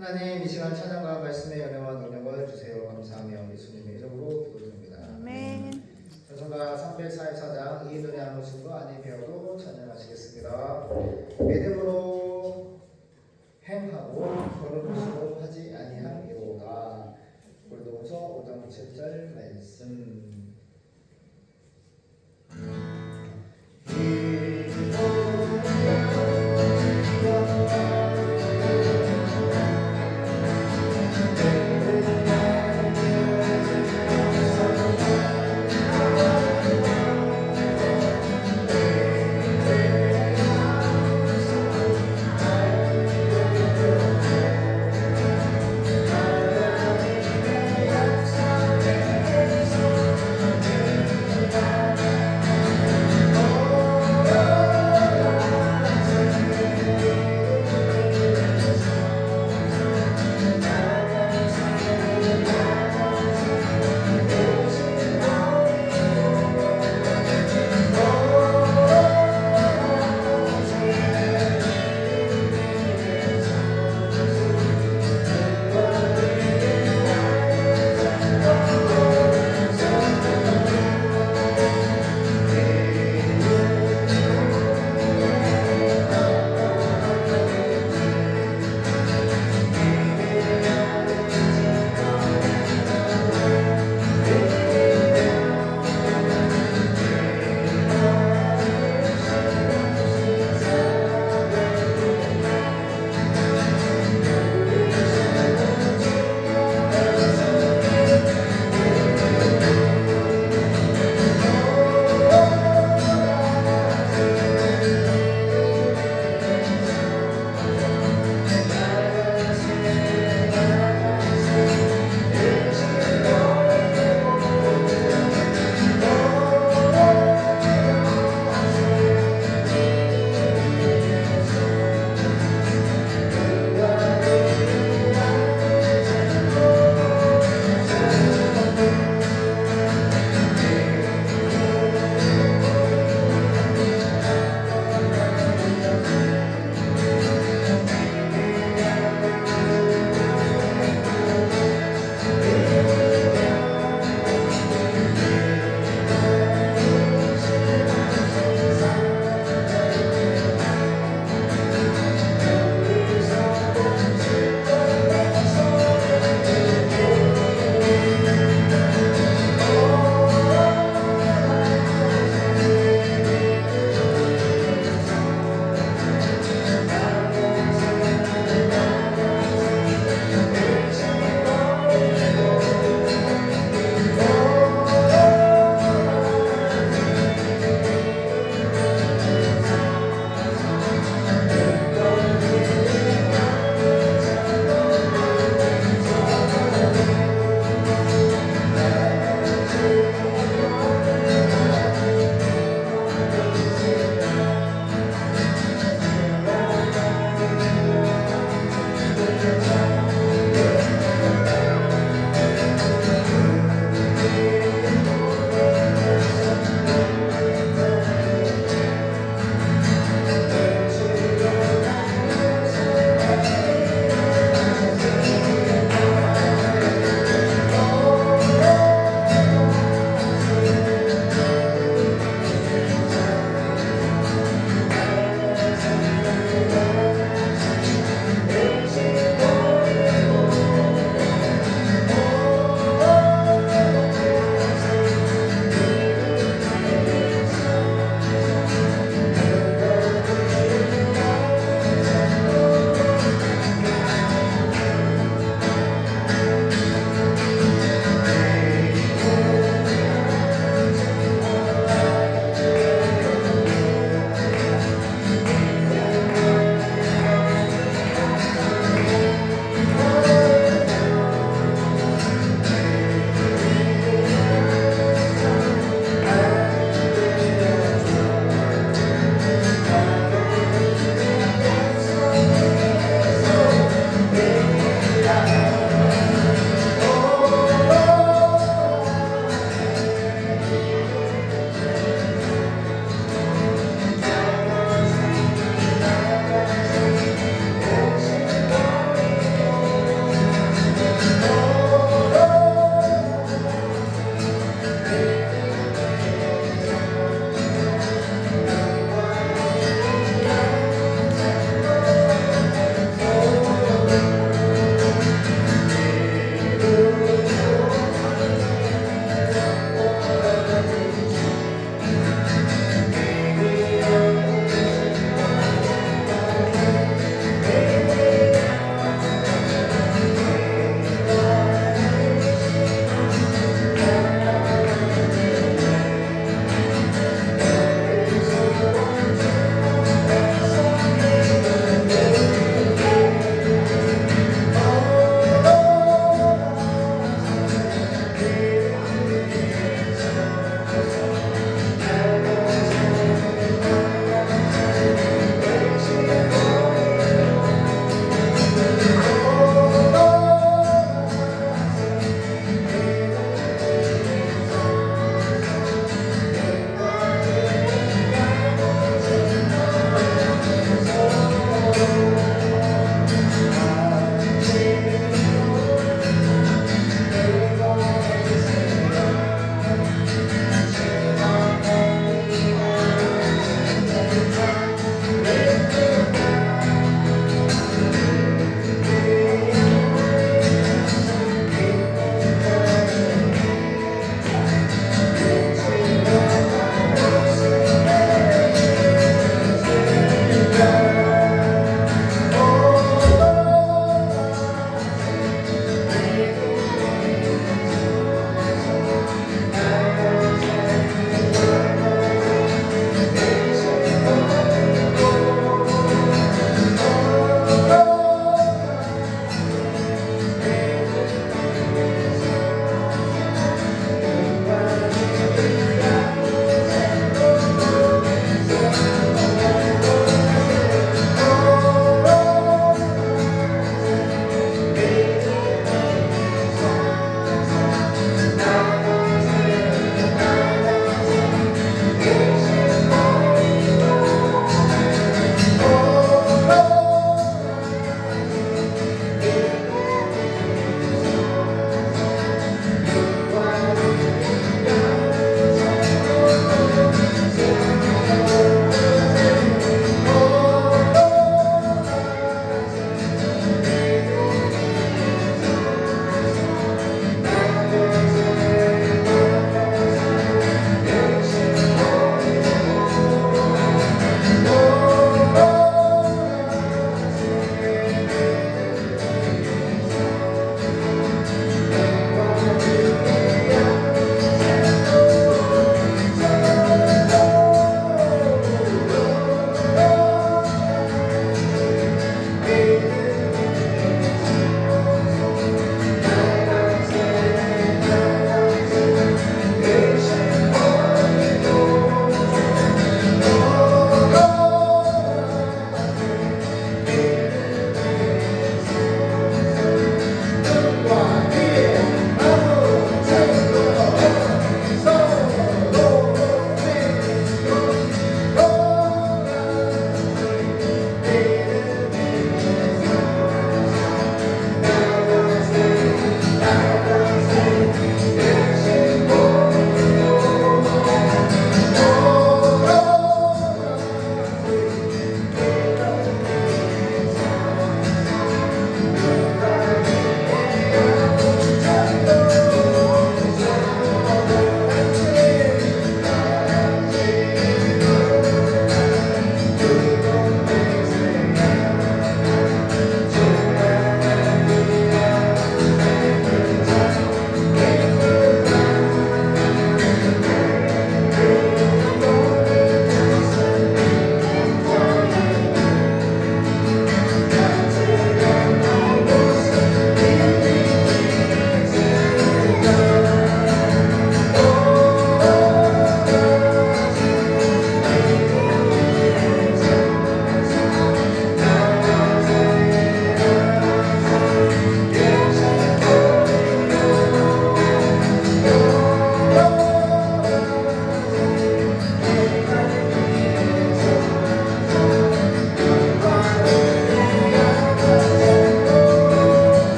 하나님 이 시간 찬양과 말씀의 연애와 능력을 주세요. 감사하며 예수님의 이름으로 기도드립니다. 아멘. 전송가 344장 이 노래 한 모습과 아니 배워도 찬양하시겠습니다. 믿음으로 행하고 걸음으로 하지 아니하리로다. 골도서 5장 7절 말씀.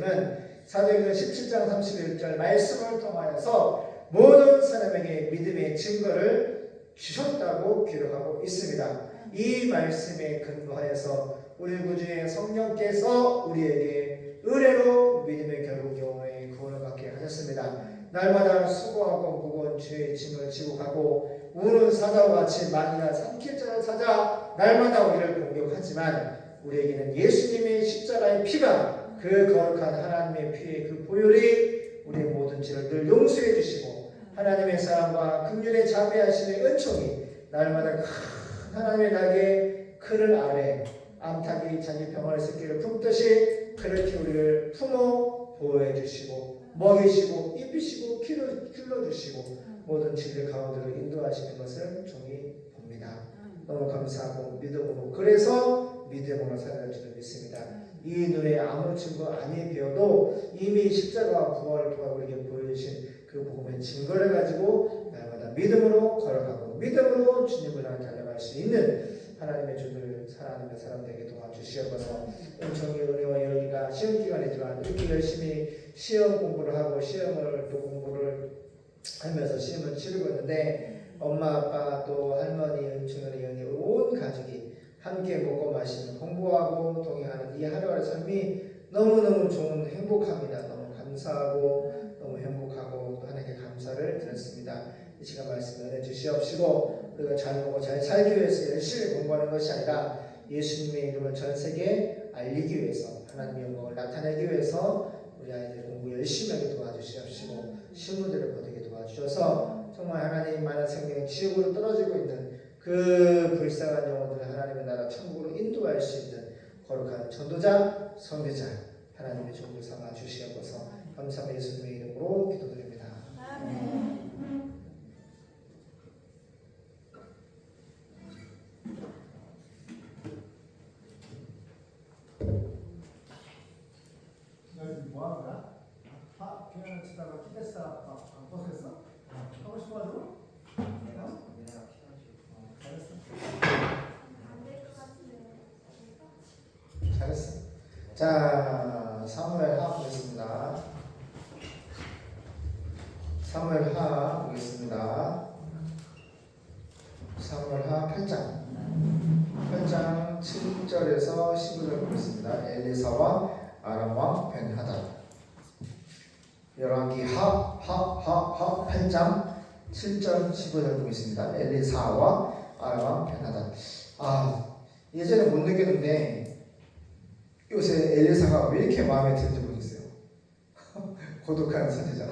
예수님은 사도행전 17장 31절 말씀을 통하여서 모든 사람에게 믿음의 증거를 주셨다고 기록하고 있습니다. 이 말씀에 근거하여서 우리 구주의 성령께서 우리에게 은혜로 믿음의 결국 영혼의 구원을 받게 하셨습니다. 날마다 수고하고 무거운 죄의 짐을 지고 가고 우는 사자와 같이 만이나 삼킬 자를 찾아 날마다 우리를 공격하지만 우리에게는 예수님의 십자가의 피가 그 거룩한 하나님의 피의 그 보혈이 우리의 모든 죄를 늘 용서해 주시고 하나님의 사랑과 긍휼의 자비하심의 은총이 날마다 큰 하나님의 날개 그늘 아래 암탉이 자기 병아리 새끼를 품듯이 그렇게 우리를 품어 보호해 주시고 먹이시고 입히시고 길러주시고 모든 진리 가운데로 인도하시는 것을 종이 봅니다. 너무 감사하고 믿음으로 그래서 믿음으로 살아가지를 믿습니다. 이 눈에 아무 증거 아니 비어도 이미 십자가와 부활을 통해 우리에게 보여주신 그 복음의 증거를 가지고 날마다 믿음으로 걸어가고 믿음으로 주님을 향해 달려갈 수 있는 하나님의 주를 사랑하는 사람들에게 도와주시옵소서. 은총의 은혜와 여기가 시험 기간이지만 이렇게 열심히 시험 공부를 하고 시험을 또 공부를 하면서 시험을 치르고 있는데 엄마 아빠 또 할머니 은총의 연이 온 가족이 함께 먹고 마시는 공부하고 동행하는 이 하루하루 삶이 너무너무 좋은 행복합니다. 너무 감사하고 너무 행복하고 하나님께 감사를 드렸습니다. 이 시간 말씀 은혜 주시옵시고 우리가 잘 먹고 잘 살기 위해서 열심히 공부하는 것이 아니라 예수님의 이름을 전 세계에 알리기 위해서 하나님의 영광을 나타내기 위해서 우리 아이들 공부 열심히 하게 도와주시옵시고 신부들을 거두게 도와주셔서 정말 하나님 많은 생명 지옥으로 떨어지고 있는 그 불쌍한 영혼들을 하나님의 나라 천국으로 인도할 수 있는 거룩한 전도자, 선교자 하나님의 종을 삼아 주시옵소서. 감사합니다. 예수님의 이름으로 기도드립니다. 아멘. 뭐하는 거야? 피아노 치다가 키겠어? 안 뻗었어? 하고 싶어가지고? 잘했어. 자, 사무엘하 보겠습니다. 사무엘하 보겠습니다. 사무엘하 8장 7절에서 15절 보겠습니다. 엘리사와 아람왕 벤하닷. 열왕기 하 8장 7절 15절 보겠습니다. 엘리사와 아람왕 벤하닷. 예전에 못 느꼈는데 요새 엘리사가 왜 이렇게 마음에 드는지 모르겠어요. 고독한 선지자.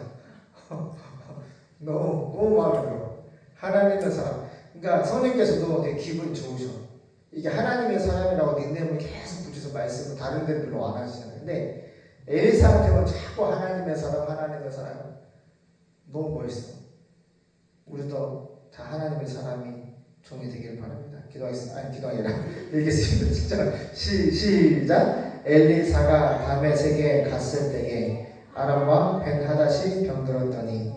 너무 마음에 들어. 하나님의 사람. 그러니까 성령께서도 되게 기분이 좋으셔. 이게 하나님의 사람이라고 닉네임을 계속 붙여서 말씀을 다른 데는 별로 안 하시잖아요. 근데 엘리사한테는 자꾸 하나님의 사람 너무 멋있어. 우리도 다 하나님의 사람이 종이 되기를 바랍니다. 기도하겠습니다. 기도가 아니라 읽겠습니다. 시작. 엘리사가 다메섹에 갔을 때에 아람 왕 벤하닷이 병들었더니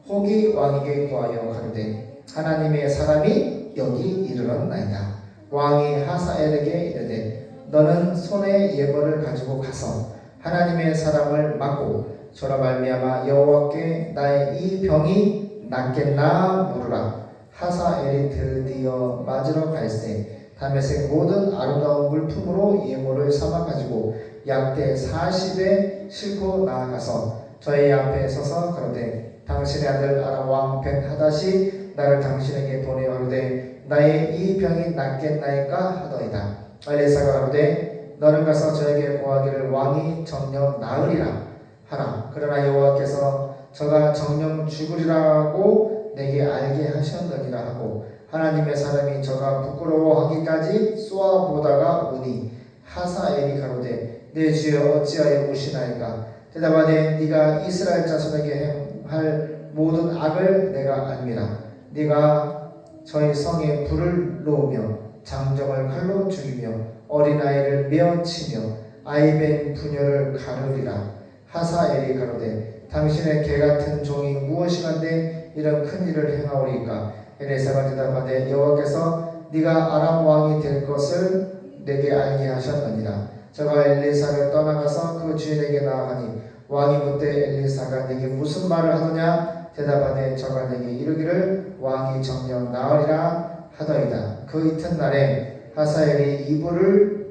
호기 왕에게 구하여 가로되 하나님의 사람이 여기 이르렀나이다. 왕이 하사엘에게 이르되 너는 손에 예벌을 가지고 가서 하나님의 사람을 막고 저로 말미암아 여호와께 나의 이 병이 낫겠나 물으라. 하사엘이 드디어 맞으러 갈새 다메섹 모든 아름다운 물품으로 예물을 삼아 가지고 약대 40에 싣고 나아가서 저희 앞에 서서 가로되 당신의 아들 아람 왕 벤하닷이 나를 당신에게 보내어 가로되 나의 이 병이 낫겠나이까 하더이다. 엘리사가 가로되 너는 가서 저에게 고하기를 왕이 정녕 나으리라 하라. 그러나 여호와께서 저가 정녕 죽으리라고 내게 알게 하셨느니라 하고 하나님의 사람이 저가 부끄러워하기까지 쏘아보다가 오니 하사엘이 가로되 내 주여 어찌하여 우시나이까. 대답하되 네가 이스라엘 자손에게 할 모든 악을 내가 압니다. 네가 저희 성에 불을 놓으며 장정을 칼로 죽이며 어린아이를 메어치며 아이벤 부녀를 가르리라. 하사엘이 가로되 당신의 개같은 종이 무엇이간데 이런 큰 일을 행하오리까. 엘리사가 대답하되 여호와께서 네가 아람 왕이 될 것을 내게 알게 하셨느니라. 저가 엘리사를 떠나가서 그 주인에게 나아가니 왕이 묻되 엘리사가 네게 무슨 말을 하더냐 대답하되 저가 내게 이르기를 왕이 정녕 나으리라 하더이다. 그 이튿날에 하사엘이 이불을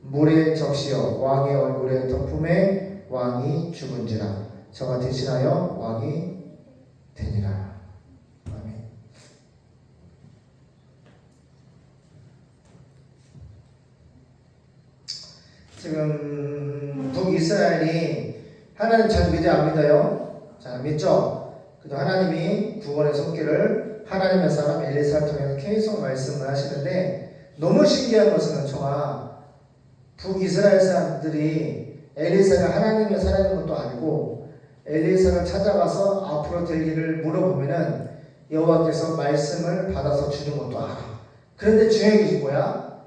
물에 적시어 왕의 얼굴에 덮음에 왕이 죽은지라 저가 대신하여 왕이 되니라. 아멘. 지금 북이스라엘이 하나님 잘 믿어요 안 믿어요? 자 믿죠? 그죠? 하나님이 구원의 손길을 하나님의 사람 엘리사를 통해서 계속 말씀을 하시는데 너무 신기한 것은 청아 북이스라엘 사람들이 엘리사가 하나님의 사람인 것도 알고 엘리사를 찾아가서 앞으로 될 일을 물어보면은 여호와께서 말씀을 받아서 주는 것도 알아. 그런데 중요한 게 뭐야?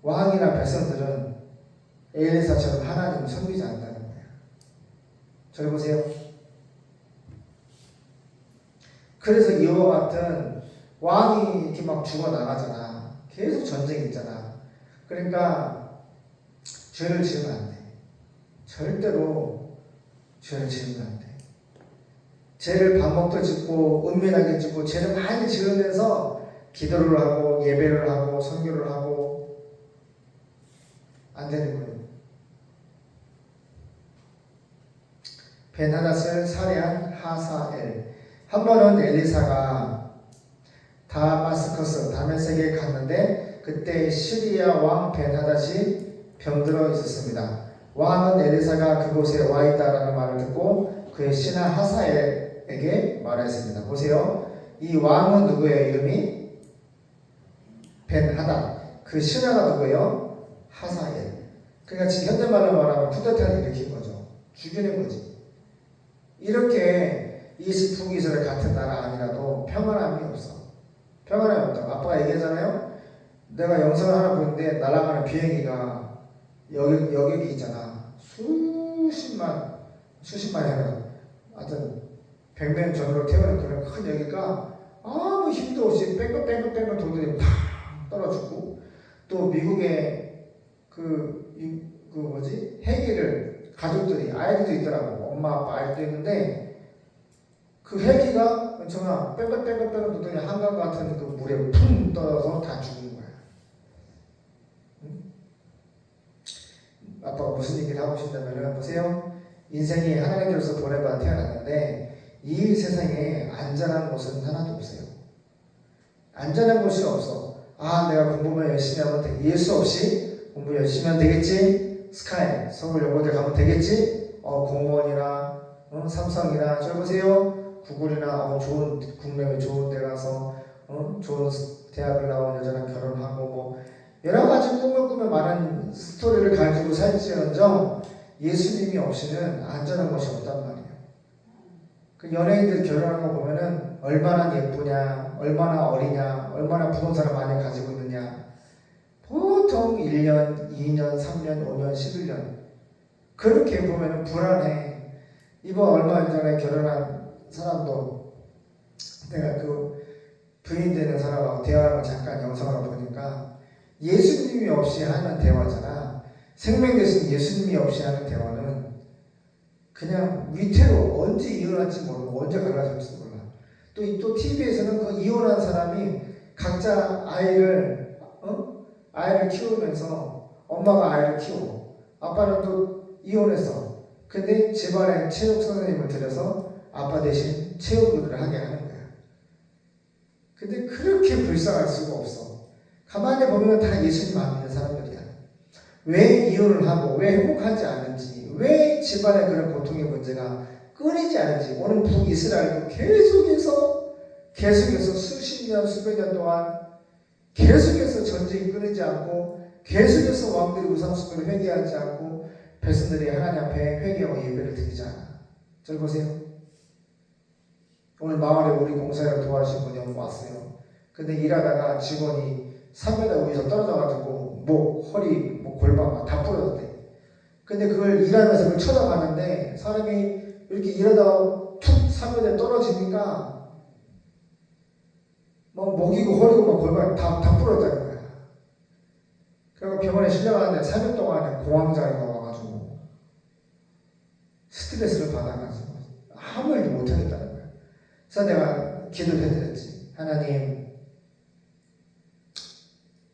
왕이나 백성들은 엘리사처럼 하나님을 섬기지 않는다는 거야. 저기 보세요. 그래서 이와 같은 왕이 이렇게 막 죽어나가잖아. 계속 전쟁이 있잖아. 그러니까 죄를 지으면 안 돼. 절대로 죄를 지으면 안 돼. 죄를 반복도 짓고 은밀하게 짓고 죄를 많이 지으면서 기도를 하고 예배를 하고 선교를 하고 안 되는 거예요. 벤하닷을 살해한 하사엘. 한 번은 엘리사가 다마스커스 다메섹에 갔는데 그때 시리아 왕 벤하닷이 병들어 있었습니다. 왕은 엘리사가 그곳에 와 있다라는 말을 듣고 그의 신하 하사엘에게 말했습니다. 보세요. 이 왕은 누구예요? 이름이 벤하닷. 그 신하가 누구예요? 하사엘. 그러니까 지금 현대말로 말하면 쿠데타를 일으킨 거죠. 죽이는 거지. 이렇게 북이스라엘 같은 나라 아니라도 평안함이 없어. 평안함이 없다고. 아빠가 얘기하잖아요. 내가 영상을 하나 보는데 날아가는 비행기가 여객이 있잖아. 수십만이 아니라 하여튼 100명 전으로 태우는 그런 큰 여기가 아무 힘도 없이 뺑글뺑글 돌더니 팍 떨어지고 또 미국의 헬기를 가족들이 아이들도 있더라고. 엄마 아빠 아이들도 있는데 그 헬기가 정말 뺑글뺑글 돌더니 한강 같은 그 물에 풍 떠서 다 죽은 거야. 응? 아빠가 무슨 얘기를 하고 싶다면 보세요. 인생이 하나님께로서 보내받아 태어났는데 이 세상에 안전한 곳은 하나도 없어요. 안전한 곳이 없어. 아 내가 공부만 열심히 하면 돼. 예수 없이 공부 열심히 하면 되겠지. 스카이 서울여고대 가면 되겠지. 공무원이나 삼성이나 저 보세요. 구글이나 좋은 국내에 좋은 데 가서 좋은 대학을 나온 여자랑 결혼하고 뭐 여러 가지 꿈을 꾸며 많은 스토리를 가지고 살지언정 예수님이 없이는 안전한 곳이 없단 말이에요. 그 연예인들 결혼하는 거 보면은 얼마나 예쁘냐, 얼마나 어리냐, 얼마나 부동산을 많이 가지고 있느냐. 보통 1년, 2년, 3년, 5년, 11년 그렇게 보면은 불안해. 이번 얼마 전에 결혼한 사람도 내가 그 부인 되는 사람하고 대화를 잠깐 영상으로 보니까 예수님이 없이 하는 대화잖아. 생명 대신 예수님이 없이 하는 대화는 그냥 위태로 언제 이혼할지 모르고 언제 갈라질지도 몰라. 또 TV에서는 그 이혼한 사람이 각자 아이를 키우면서 엄마가 아이를 키우고 아빠는 또 이혼했어. 근데 집안에 체육 선생님을 들여서 아빠 대신 체육을 하게 하는 거야. 근데 그렇게 불쌍할 수가 없어. 가만히 보면 다 예수님 안 믿는 사람들이야. 왜 이혼을 하고 왜 행복하지 않은지, 왜 집안에 그런 고통의 문제가 끊이지 않은지 오늘 북이스라엘도 계속해서 수십 년 수백 년 동안 계속해서 전쟁이 끊이지 않고 계속해서 왕들이 우상숭배를 회개하지 않고 백성들이 하나님 앞에 회개하고 예배를 드리지 않아. 저기 보세요. 오늘 마을에 우리 공사를 도와주신 분이 왔어요. 근데 일하다가 직원이 3m 위에서 떨어져가지고 목, 허리, 골반 다 부러졌대. 근데 그걸 일하면서 그걸 쳐다봤는데 사람이 이렇게 일하다가 툭 3m에 떨어지니까 목이고 허리고 골반 다 부러졌다는 거야. 그리고 내가 병원에 실려가는데 3일 동안에 공황장애가 와가지고 스트레스를 받아가지고 아무 일도 못하겠다는 거야. 그래서 내가 기도를 해드렸지.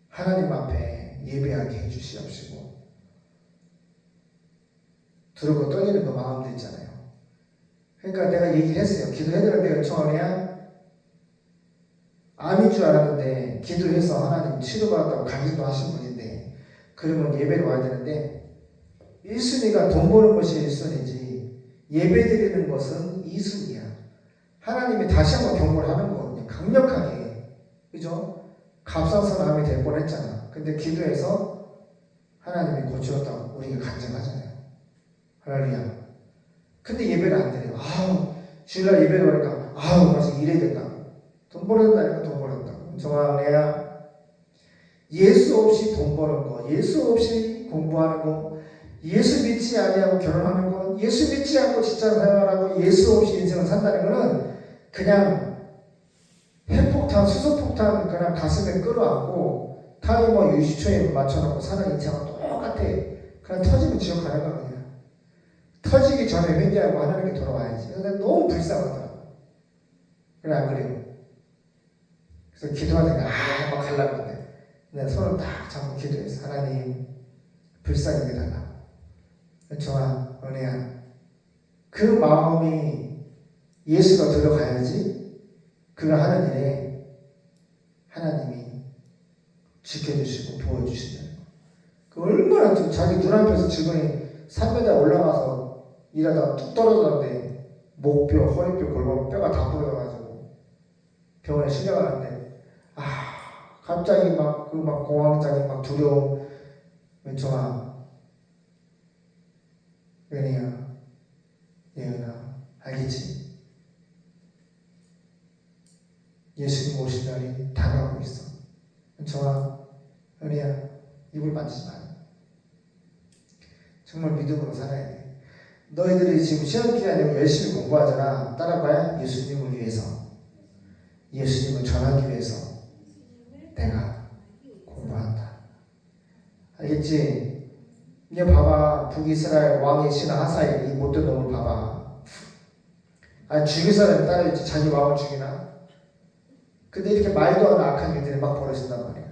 하나님 앞에 예배하게 해주시옵시고, 두르고 떨리는 그 마음도 있잖아요. 그러니까 내가 얘기를 했어요. 기도해드렸는데 요청하냐? 암인 줄 알았는데 기도해서 하나님 치료받았다고 강의도 하신 분인데, 그러면 예배를 와야 되는데 1순위가 돈 버는 것이 1순위지 예배 드리는 것은 2순위야. 하나님이 다시 한번 경고를 하는 거거든요. 강력하게. 그죠? 갑상선 암이 될 뻔했잖아. 근데 기도해서 하나님이 고치셨다고 우리가 간증하잖아요. 할렐루야. 근데 예배를 안 드려요. 주일날 예배를 오니까 가서 일해야 된다. 돈 벌어야 된다니까 돈 벌었다. 정황래야. 예수 없이 돈 버는 거, 예수 없이 공부하는 거, 예수 믿지 아니하고 결혼하는 거, 예수 믿지 않고 직장 생활하고 예수 없이 인생을 산다는 거는 그냥 핵폭탄, 수소폭탄 그냥 가슴에 끌어안고 타이머 유시초에 맞춰놓고 사는 인생과 똑같아. 그냥 터지면 지옥 가는 거야. 그냥 터지기 전에 회개하고 하나님께 돌아와야지. 근데 너무 불쌍하더라고. 그래 안 그래요? 그래서 기도하다가 한번 가려고 했는데 내가 손을 딱 잡고 기도했어. 하나님 불쌍히 해달라. 정아, 은혜야, 그 마음이 예수가 들어가야지 그가 하는 일에 하나님이 지켜주시고 보여주신다는 거. 그 얼마나 자기 눈앞에서 직원이 3m 올라가서 일하다가 뚝 떨어졌는데 목뼈, 허리뼈, 골반 뼈가 다 부러져가지고 병원에 실려가는데 갑자기 막 공황장애 막 두려움. 정아, 은혜야, 예은아, 알겠지? 예수님 오신 날이 다가오고 있어. 정아, 은혜야, 입을 만지지 마. 정말 믿음으로 살아야 돼. 너희들이 지금 시험 기간에 열심히 공부하잖아. 따라봐야 예수님을 위해서, 예수님을 전하기 위해서 내가 공부한다. 알겠지? 이제 봐봐. 북이스라엘 왕의 신하 하사엘, 이 못된 놈을 봐봐. 죽일 사람이 따로 있지. 자기 왕을 죽이나? 근데 이렇게 말도 안 하는 악한 일들이 막 벌어진단 말이야.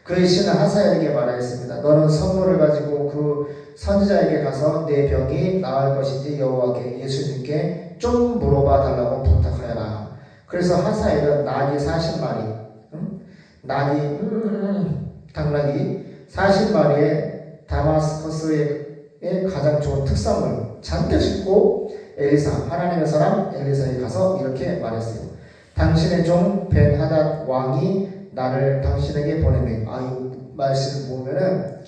그의 신하 하사엘에게 말하였습니다. 너는 선물을 가지고 그 선지자에게 가서 내 병이 나을 것인지 여호와께 예수님께 좀 물어봐 달라고 부탁하여라. 그래서 하사엘은 낙이 40마리, 당나귀 40마리에 다마스커스의 가장 좋은 특산물 잔뜩 싣고 하나님의 사람 엘리사에 가서 이렇게 말했어요. 당신의 종 벤하닷 왕이 나를 당신에게 보내매. 이 말씀을 보면은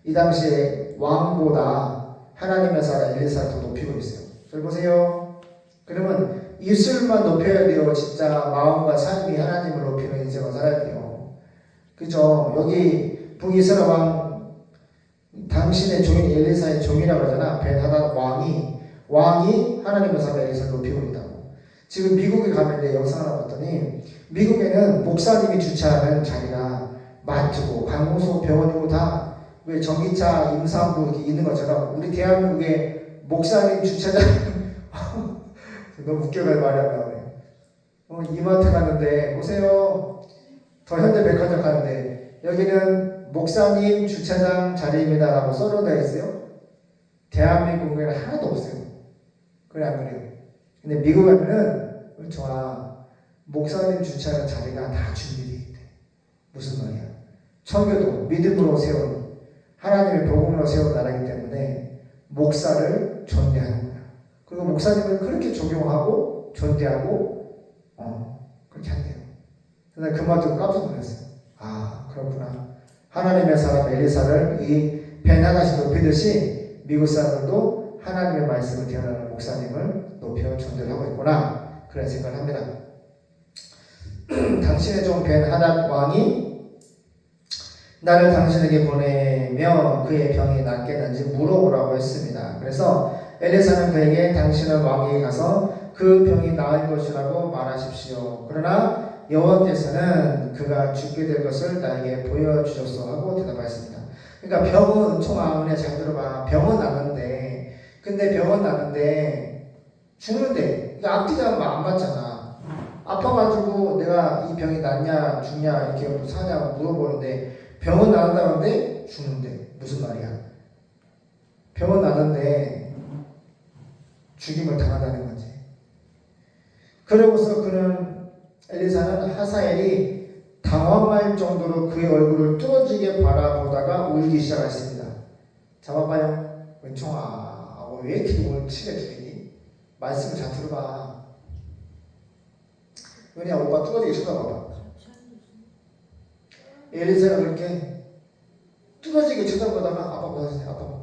이 당시에 왕보다 하나님의 사람 엘리사를 더 높이고 있어요. 잘 보세요. 그러면 입술만 높여야 돼요. 진짜 마음과 삶이 하나님을 높이는 인생을 살아야 돼요. 그죠? 여기 북이스라엘 왕 당신의 종인 엘리사의 종이라고 하잖아. 벤하닷 왕이 하나님의 사람 엘리사를 높이고 있다고. 지금 미국에 가면 영상 하나 봤더니 미국에는 목사님이 주차하는 자리가 마트고 관공서 병원이고 다 왜 전기차 임산부 이렇게 있는 것처럼 우리 대한민국에 목사님 주차장 너무 웃겨가지고 말이 안 나오네. 이마트 갔는데 보세요. 더 현대백화점 가는데 여기는 목사님 주차장 자리입니다 라고 써놓은 있어요. 대한민국에는 하나도 없어요. 그래 안 그래요? 근데 미국 가면은 목사님 주차장 자리가 다 준비되어 있대. 무슨 말이야? 청교도 믿음으로 세운 하나님의 복음으로 세운 나라이기 때문에 목사를 존대하는 거야. 그리고 목사님을 그렇게 존경하고 존대하고 그렇게 한대요. 그래서 그 말 듣고 깜짝 놀랐어요. 그렇구나. 하나님의 사람 엘리사를 이 벤하닷이 높이듯이 미국 사람들도 하나님의 말씀을 대언하는 목사님을 높여 존대를 하고 있구나. 그런 생각을 합니다. 당신의 종 벤하닷 왕이 나를 당신에게 보내며 그의 병이 낫겠는지 물어보라고 했습니다. 그래서 엘리사는 그에게 당신은 왕에게 가서 그 병이 나을 것이라고 말하십시오. 그러나 여호와께서는 그가 죽게 될 것을 나에게 보여주셨소 하고 대답하였습니다. 그러니까 병은 은총아 은혜 잘 들어봐. 병은 나는데 근데 병은 나는데 죽는데 이거 앞뒤가 안 맞잖아. 아파가지고 내가 이 병이 낫냐 죽냐 이렇게 사냐 물어보는데 병은 나는다는데 죽는데 무슨 말이야? 병은 나는데 죽임을 당한다는 거지. 그러고서 엘리사는 하사엘이 당황할 정도로 그의 얼굴을 뚫어지게 바라보다가 울기 시작했습니다. 잡아봐요. 은총아, 왜 이렇게 오늘 치게 죽이니? 말씀을 잘 들어봐. 은혜야, 오빠 뚫어지게 쳐다봐봐. 엘리사가 그렇게 뚫어지게 쳐다보다가 아빠 보세요. 아빠 봐.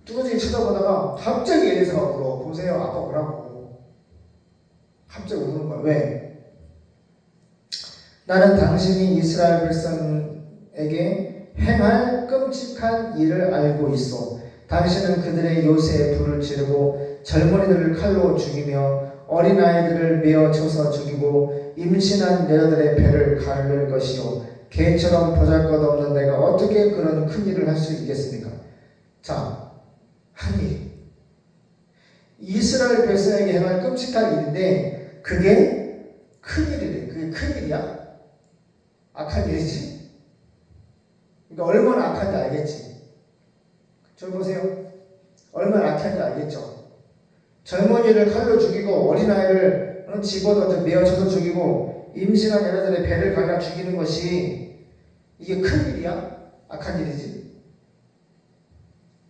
뚫어지게 쳐다보다가 갑자기 엘리사가 울어. 보세요. 아빠 보라고. 갑자기 우는 거야. 왜? 나는 당신이 이스라엘 백성에게 행할 끔찍한 일을 알고 있어. 당신은 그들의 요새에 불을 지르고 젊은이들을 칼로 죽이며 어린아이들을 메어 쳐서 죽이고 임신한 여자들의 배를 가를 것이요. 개처럼 보잘것없는 내가 어떻게 그런 큰 일을 할 수 있겠습니까? 자, 아니 이스라엘 백성에게 행할 끔찍한 일인데 그게 큰일이래. 그게 큰일이야? 악한 일이지? 그러니까 얼마나 악한지 알겠지? 저기 보세요. 얼마나 악한지 알겠죠? 젊은이를 칼로 죽이고 어린아이를 집어던져 메어쳐서 죽이고 임신한 여자들의 배를 갈라 죽이는 것이 이게 큰일이야? 악한 일이지?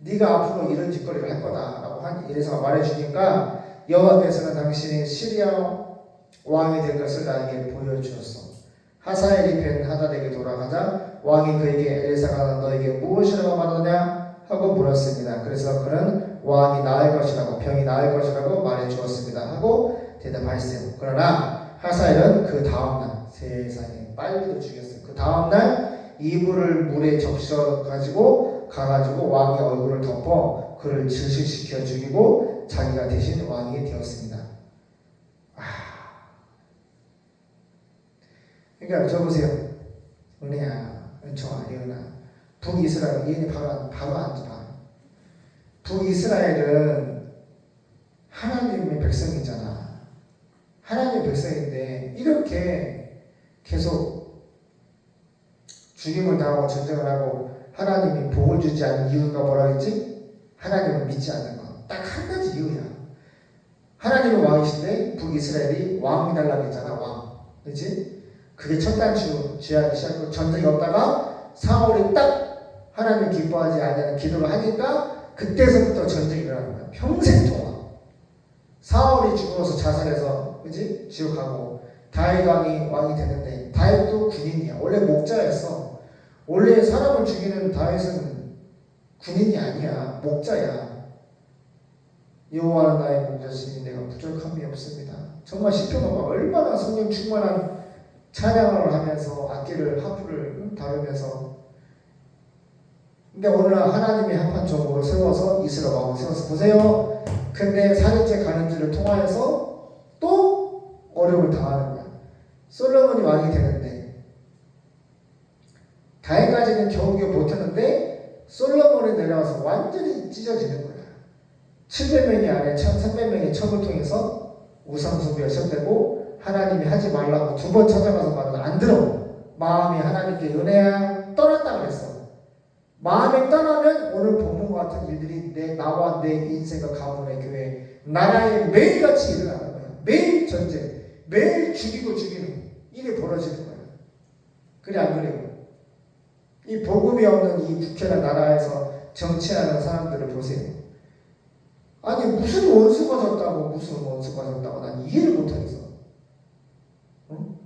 네가 앞으로 이런 짓거리를 할 거다라고 한 예레사가 말해주니까 여호와께서는 당신이 시리아 왕이 될 것을 나에게 보여주었어. 하사엘이 벤 하닷에게 돌아가자 왕이 그에게 엘리사가 너에게 무엇이라고 말하느냐 하고 물었습니다. 그래서 그는 왕이 나을 것이라고 병이 나을 것이라고 말해 주었습니다 하고 대답하였어요. 그러나 하사엘은 그 다음날 세상에 빨리도 죽였어요. 그 다음날 이불을 물에 적셔 가지고 가가지고 왕의 얼굴을 덮어 그를 질식시켜 죽이고 자기가 대신 왕이 되었습니다. 그러니까 저 보세요. 은혜야, 은총아, 예은아. 북이스라엘, 얘네 바로 앉아. 북이스라엘은 하나님의 백성이잖아. 하나님의 백성인데 이렇게 계속 죽임을 당하고 전쟁을 하고 하나님이 복을 주지 않는 이유가 뭐라 했지? 하나님을 믿지 않는 것. 딱 한 가지 이유야. 하나님은 왕이신데 북이스라엘이 왕이 달라고 했잖아. 왕. 그렇지? 그게 첫 단추 쥐하기 시작하고 전쟁이 없다가 사울이 딱 하나님 기뻐하지 않는 기도를 하니까 그때서부터 전쟁이 일어나는 거야. 평생 동안. 사울이 죽어서 자살해서 그지? 지옥 가고 다윗 왕이 됐는데 다윗도 군인이야. 원래 목자였어. 원래 사람을 죽이는 다윗은 군인이 아니야. 목자야. 여호와는 나의 목자시니 내가 부족함이 없습니다. 정말 시편가 얼마나 성령 충만한 찬양을 하면서 악기를 하프를 다루면서 그러니까 오늘 하나님이 합한 종으로 세워서 이스라엘 왕을 세워서 보세요. 근데 4년째 가는 줄을 통하여서 또 어려움을 당하는 거야. 솔로몬이 왕이 되는데 다윗까지는 겨우겨우 못했는데 솔로몬이 내려와서 완전히 찢어지는 거야. 700명이 아래 1300명의 첩을 통해서 우상숭배가 시작되고 하나님이 하지 말라고 두 번 찾아가서 말은 안 들어. 마음이 하나님께 은혜야 떠났다 그랬어. 마음이 떠나면 오늘 본문과 같은 일들이 나와 내 인생과 가문의 교회 나라에 매일같이 일어나는 거야. 매일 전쟁, 매일 죽이고 죽이는 일이 벌어지는 거야. 그래 안 그래요? 이 복음이 없는 이 국회나 나라에서 정치하는 사람들을 보세요. 아니 무슨 원수가 졌다고 난 이해를 못하겠어.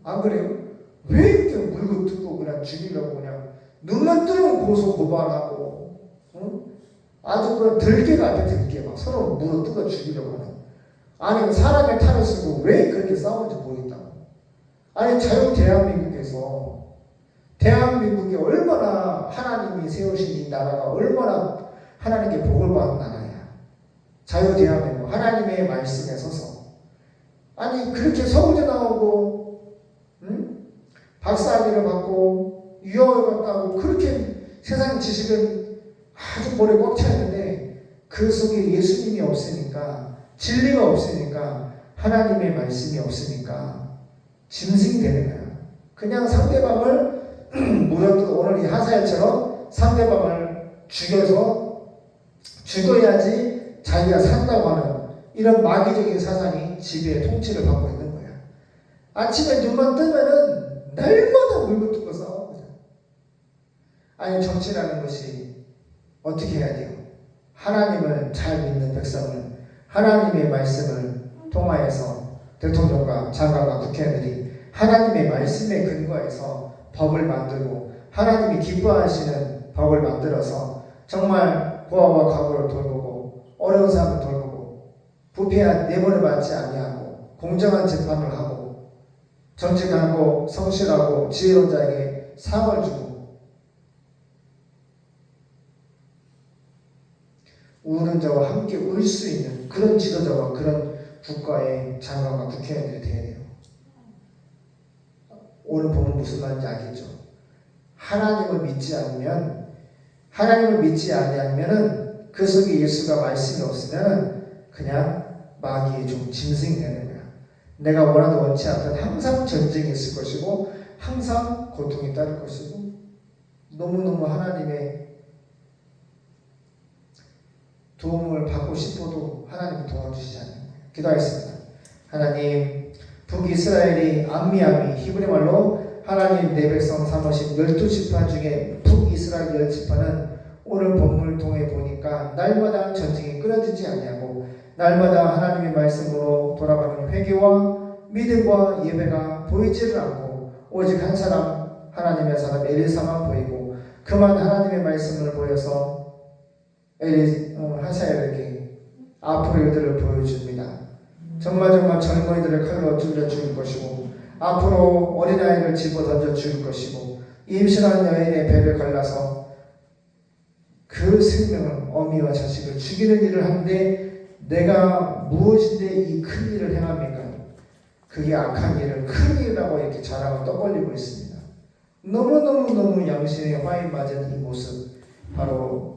안 그래요? 왜 이렇게 물고 뜯고 그냥 죽이려고 그냥 눈만 뜨면 고소 고발하고 아주 그런 들개 같아. 들개 막 서로 물어 뜯어 죽이려고 하는. 아니 사람의 탈을 쓰고 왜 그렇게 싸우는지 모르겠다고. 아니 자유 대한민국이 얼마나 하나님이 세우신 이 나라가 얼마나 하나님께 복을 받은 나라야. 자유 대한민국 하나님의 말씀에 서서 아니 그렇게 서울대 나오고 박사학위를 받고 유학을 갔다고 그렇게 세상 지식은 아주 머리에 꽉 차 있는데 그 속에 예수님이 없으니까, 진리가 없으니까, 하나님의 말씀이 없으니까 짐승되는 거야. 그냥 상대방을 물어뜯고, 오늘 이 하사엘처럼 상대방을 죽여야지 자기가 산다고 하는 이런 마귀적인 사상이 지배의 통치를 받고 있는 거야. 아침에 눈만 뜨면은 날마다 물고 뜯고 싸워. 아니, 정치라는 것이 어떻게 해야 돼요? 하나님을 잘 믿는 백성을, 하나님의 말씀을 통하여서 대통령과 장관과 국회의원들이 하나님의 말씀에 근거해서 법을 만들고 하나님이 기뻐하시는 법을 만들어서 정말 고아와 과부를 돌보고 어려운 사람을 돌보고 부패한 내버려 받지 아니하고 공정한 재판을 하고 정직하고 성실하고 지혜로운 자에게 상을 주고 우는 자와 함께 울 수 있는 그런 지도자와 그런 국가의 장관과 국회의원들이 되어야 돼요. 오늘 보면 무슨 말인지 알겠죠? 하나님을 믿지 아니하면은 그 속에 예수가 말씀이 없으면 그냥 마귀의 좀 짐승이 되는 거야. 내가 원하도 원치 않던 항상 전쟁이 있을 것이고 항상 고통이 따를 것이고 너무너무 하나님의 도움을 받고 싶어도 하나님이 도와주시지 않는 거예요. 기도하겠습니다. 하나님, 북이스라엘이 암미암이 히브리 말로 하나님 내 백성 삼으신 12지파 중에 북이스라엘 10지파는 오늘 본문을 통해 보니까 날마다 전쟁이 끊어지지 아니하고 날마다 하나님의 말씀으로 돌아가는 회개와 믿음과 예배가 보이지를 않고 오직 한 사람, 하나님의 사람 엘리사만 보이고 그만 하나님의 말씀을 보여서 하사엘에게 앞으로 이들을 보여줍니다. 정말 젊은이들을 칼로 찔러 죽일 것이고 앞으로 어린아이를 집어던져 죽일 것이고 임신한 여인의 배를 갈라서 그 생명을 어미와 자식을 죽이는 일을 하는데 내가 무엇인데 이 큰 일을 행합니까? 그게 악한 일을 큰 일이라고 이렇게 자랑을 떠벌리고 있습니다. 너무 양심에 화인 맞은 이 모습, 바로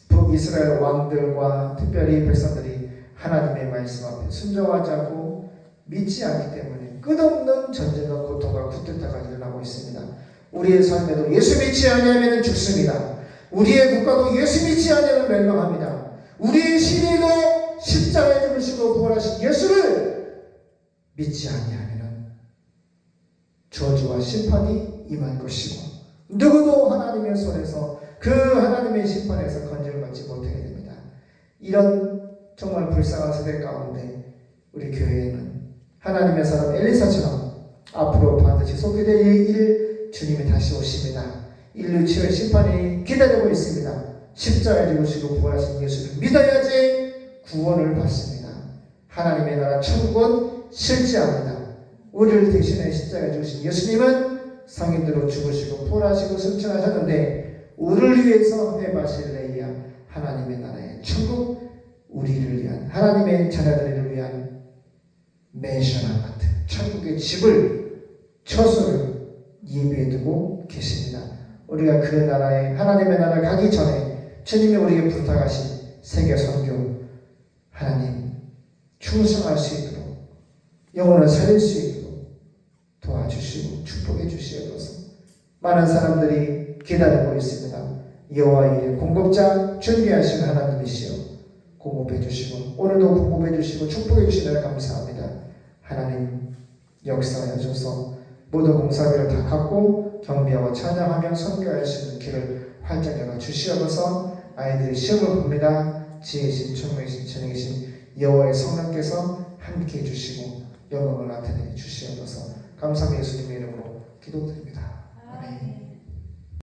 북이스라엘 왕들과 특별히 백성들이 하나님의 말씀 앞에 순종하지 않고 믿지 않기 때문에 끝없는 전쟁과 고통과 쿠데타가 일어나고 있습니다. 우리의 삶에도 예수 믿지 아니하면 죽습니다. 우리의 국가도 예수 믿지 아니하면 멸망합니다. 우리의 시대도 십자가에 죽으시고 부활하신 예수를 믿지 아니하면 저주와 심판이 임할 것이고 누구도 하나님의 손에서 그 하나님의 심판에서 건져를 받지 못하게 됩니다. 이런 정말 불쌍한 세대 가운데 우리 교회에는 하나님의 사람 엘리사처럼 앞으로 반드시 속히 될 일 주님이 다시 오십니다. 인류 치열 심판이 기다리고 있습니다. 십자가에 죽으시고 부활하신 예수를 믿어야지 구원을 받습니다. 하나님의 나라 천국은 실제합니다. 우리를 대신해 십자가에 죽으신 예수님은 성인들로 죽으시고 부활하시고 승천하셨는데 우리를 위해서 해바실레이야 하나님의 나라의 천국, 우리를 위한 하나님의 자녀들을 위한 맨션 같은 천국의 집을 처소를 예비해 두고 계십니다. 우리가 그 나라에 하나님의 나라에 가기 전에 주님이 우리에게 부탁하신 세계 선교 하나님 충성할 수 있도록 영혼을 살릴 수 있도록 도와주시고 축복해 주시옵소서. 많은 사람들이 기다리고 있습니다. 여호와 일의 공급자 준비하신 하나님이시여 공급해 주시고 오늘도 공급해 주시고 축복해 주시느라 감사합니다. 하나님 역사하셔서 모든 공사비를 다 갚고 경비하고 찬양하며 선교할 수 있는 길을 활짝 열어 주시옵소서. 아이들이 시험을 봅니다. 지혜신 총명이신 전능이신 여호와의 성령께서 함께해 주시고 영광을 나타내 주시옵소서. 감사합니다. 예수님의 이름으로 기도드립니다. 아멘.